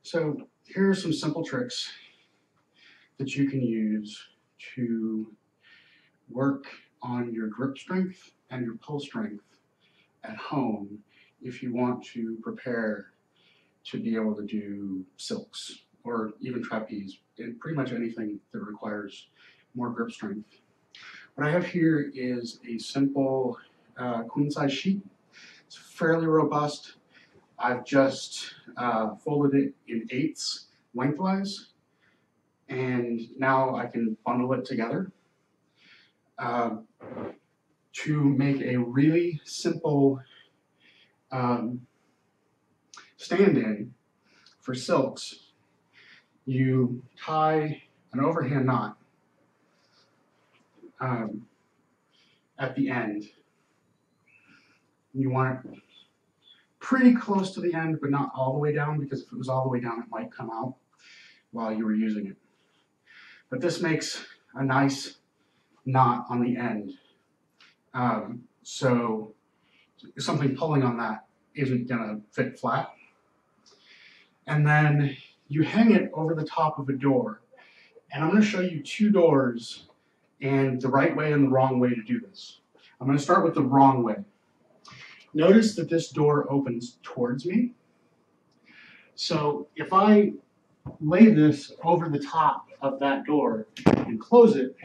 So here are some simple tricks that you can use to work on your grip strength and your pull strength at home if you want to prepare to be able to do silks or even trapeze and pretty much anything that requires more grip strength. What I have here is a simple queen size sheet. It's fairly robust. I've just folded it in 1/8 lengthwise, and now I can bundle it together to make a really simple stand-in for silks. You tie an overhand knot at the end. You want it pretty close to the end, but not all the way down, because if it was all the way down, it might come out while you were using it. But this makes a nice knot on the end. So something pulling on that isn't gonna fit flat. And then you hang it over the top of a door. And I'm gonna show you 2 doors and the right way and the wrong way to do this. I'm gonna start with the wrong way. Notice that this door opens towards me. So if I lay this over the top of that door and close it,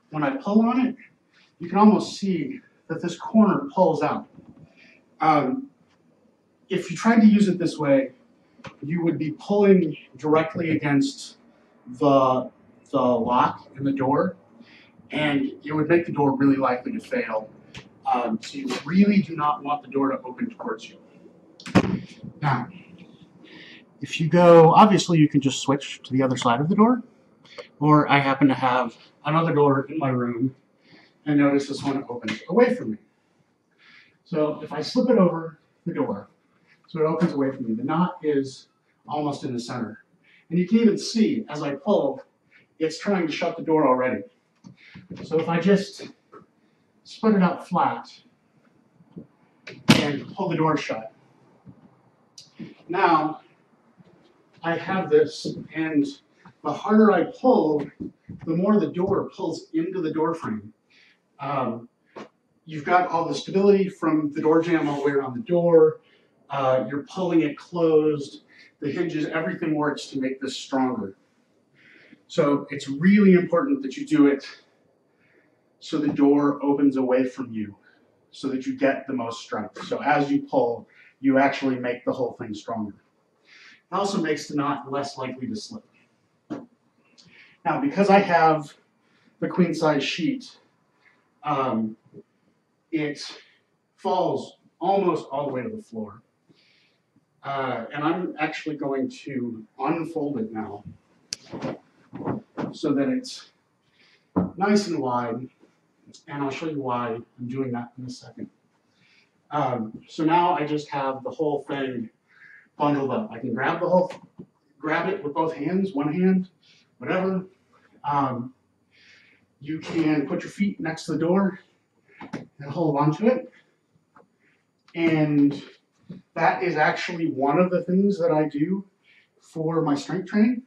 when I pull on it, you can almost see that this corner pulls out. If you tried to use it this way, you would be pulling directly against the lock in the door, and it would make the door really likely to fail. So you really do not want the door to open towards you. Now, if you go, obviously you can just switch to the other side of the door, or I happen to have another door in my room, and notice this one opens away from me. So if I slip it over the door, so it opens away from me, the knot is almost in the center. And you can even see, as I pull, it's trying to shut the door already. So if I just spread it out flat and pull the door shut, now I have this, and the harder I pull, the more the door pulls into the door frame. You've got all the stability from the door jamb all the way around the door. You're pulling it closed. The hinges, everything works to make this stronger. So it's really important that you do it so the door opens away from you, so that you get the most strength. So as you pull, you actually make the whole thing stronger. It also makes the knot less likely to slip. Now, because I have the queen size sheet, it falls almost all the way to the floor. And I'm actually going to unfold it now so that it's nice and wide, and I'll show you why I'm doing that in a second. So now I just have the whole thing bundled up. I can grab it with both hands, one hand, whatever. You can put your feet next to the door and hold onto it. And that is actually one of the things that I do for my strength training.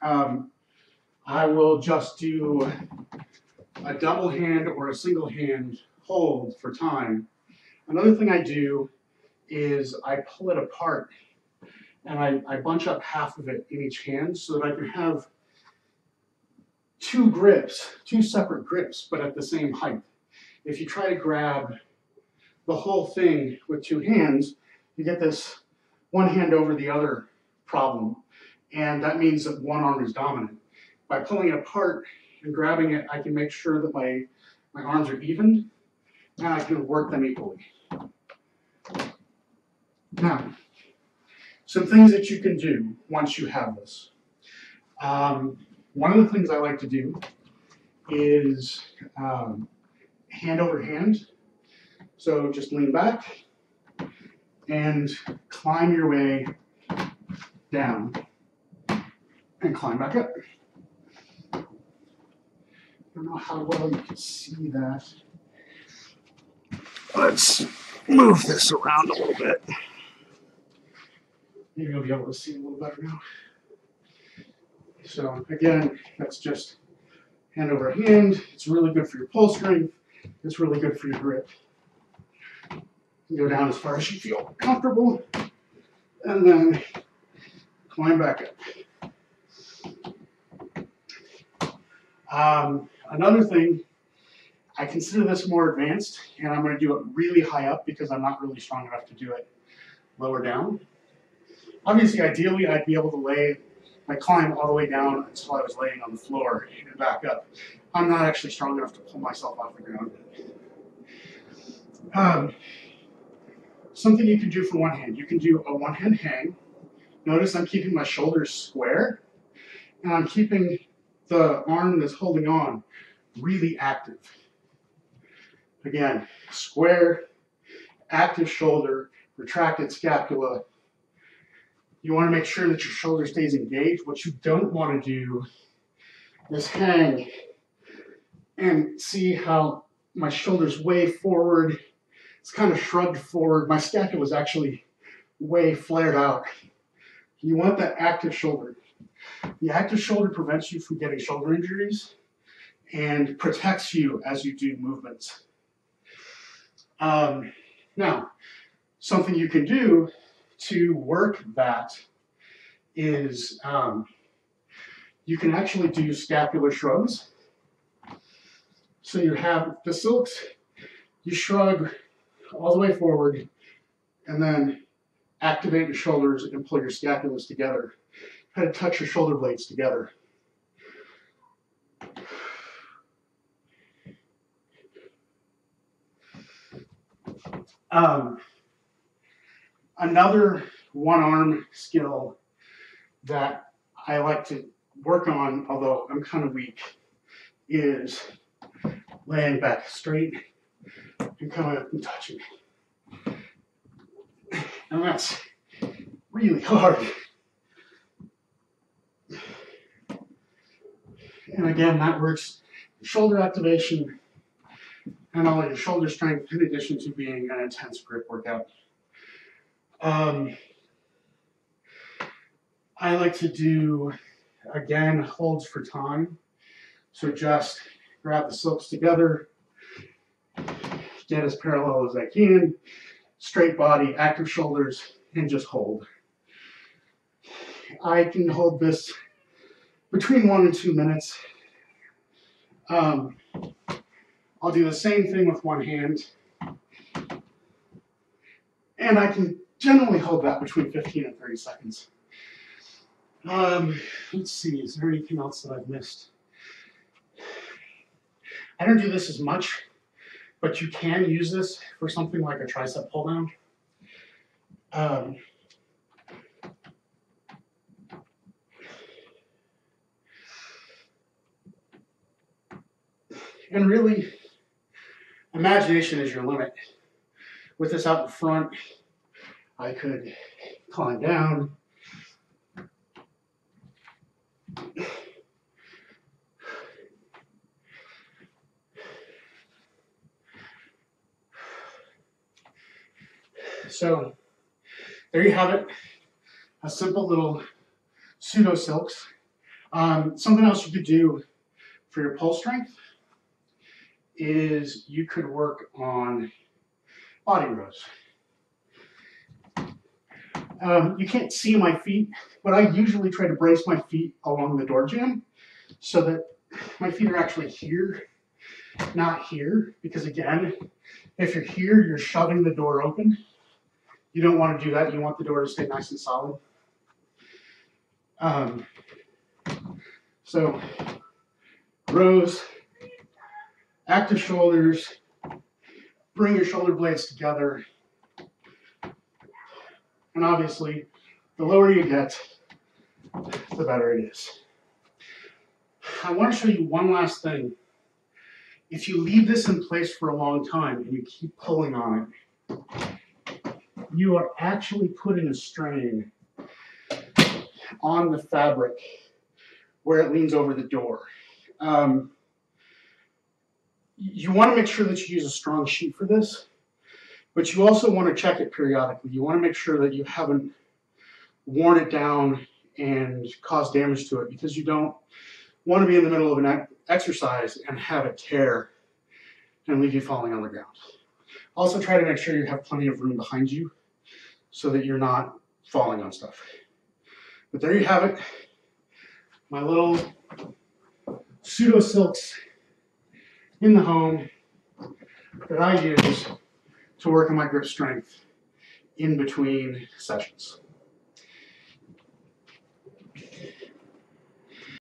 I will just do a double hand or a single hand hold for time. Another thing I do is I pull it apart, and I bunch up half of it in each hand so that I can have 2 grips, 2 separate grips, but at the same height. If you try to grab the whole thing with 2 hands, you get this one hand over the other problem, and that means that one arm is dominant. By pulling it apart and grabbing it, I can make sure that my arms are evened, and I can work them equally. Now, some things that you can do once you have this. One of the things I like to do is hand over hand. So just lean back and climb your way down and climb back up. I don't know how well you can see that. Let's move this around a little bit. Maybe you'll be able to see a little better now. So again, that's just hand over hand. It's really good for your pull strength. It's really good for your grip. Go down as far as you feel comfortable, and then climb back up. Another thing, I consider this more advanced, and I'm going to do it really high up because I'm not really strong enough to do it lower down. Obviously, ideally, I'd be able to climb all the way down until I was laying on the floor and back up. I'm not actually strong enough to pull myself off the ground. Something you can do for one hand. You can do a one-hand hang. Notice I'm keeping my shoulders square, and I'm keeping the arm that's holding on really active. Again, square, active shoulder, retracted scapula. You want to make sure that your shoulder stays engaged. What you don't want to do is hang and see how my shoulder's way forward. It's kind of shrugged forward. My scapula is actually way flared out. You want that active shoulder. The active shoulder prevents you from getting shoulder injuries and protects you as you do movements. Now, something you can do to work that is you can actually do scapular shrugs. So you have the silks, you shrug all the way forward, and then activate your shoulders and pull your scapulas together. Kind of touch your shoulder blades together. Another one-arm skill that I like to work on, although I'm kind of weak, is laying back straight and coming up and touching. And that's really hard. And again, that works shoulder activation and all of your shoulder strength in addition to being an intense grip workout. I like to do, again, holds for time. So just grab the silks together, get as parallel as I can, straight body, active shoulders, and just hold. I can hold this between 1 and 2 minutes. I'll do the same thing with one hand. And I can generally hold that between 15 and 30 seconds. Let's see, is there anything else that I've missed? I don't do this as much, but you can use this for something like a tricep pull down. And really, imagination is your limit. With this out in front, I could climb down. So there you have it, a simple little pseudo silks. Something else you could do for your pull strength is you could work on body rows. You can't see my feet, but I usually try to brace my feet along the door jamb so that my feet are actually here, not here, because again, if you're here, you're shoving the door open. You don't want to do that. You want the door to stay nice and solid. So rows, active shoulders, bring your shoulder blades together. And obviously, the lower you get, the better it is. I want to show you one last thing. If you leave this in place for a long time and you keep pulling on it, you are actually putting a strain on the fabric where it leans over the door. You want to make sure that you use a strong sheet for this, but you also want to check it periodically. You want to make sure that you haven't worn it down and caused damage to it, because you don't want to be in the middle of an exercise and have it tear and leave you falling on the ground. Also try to make sure you have plenty of room behind you so that you're not falling on stuff. But there you have it, my little pseudo silks in the home that I use to work on my grip strength in between sessions.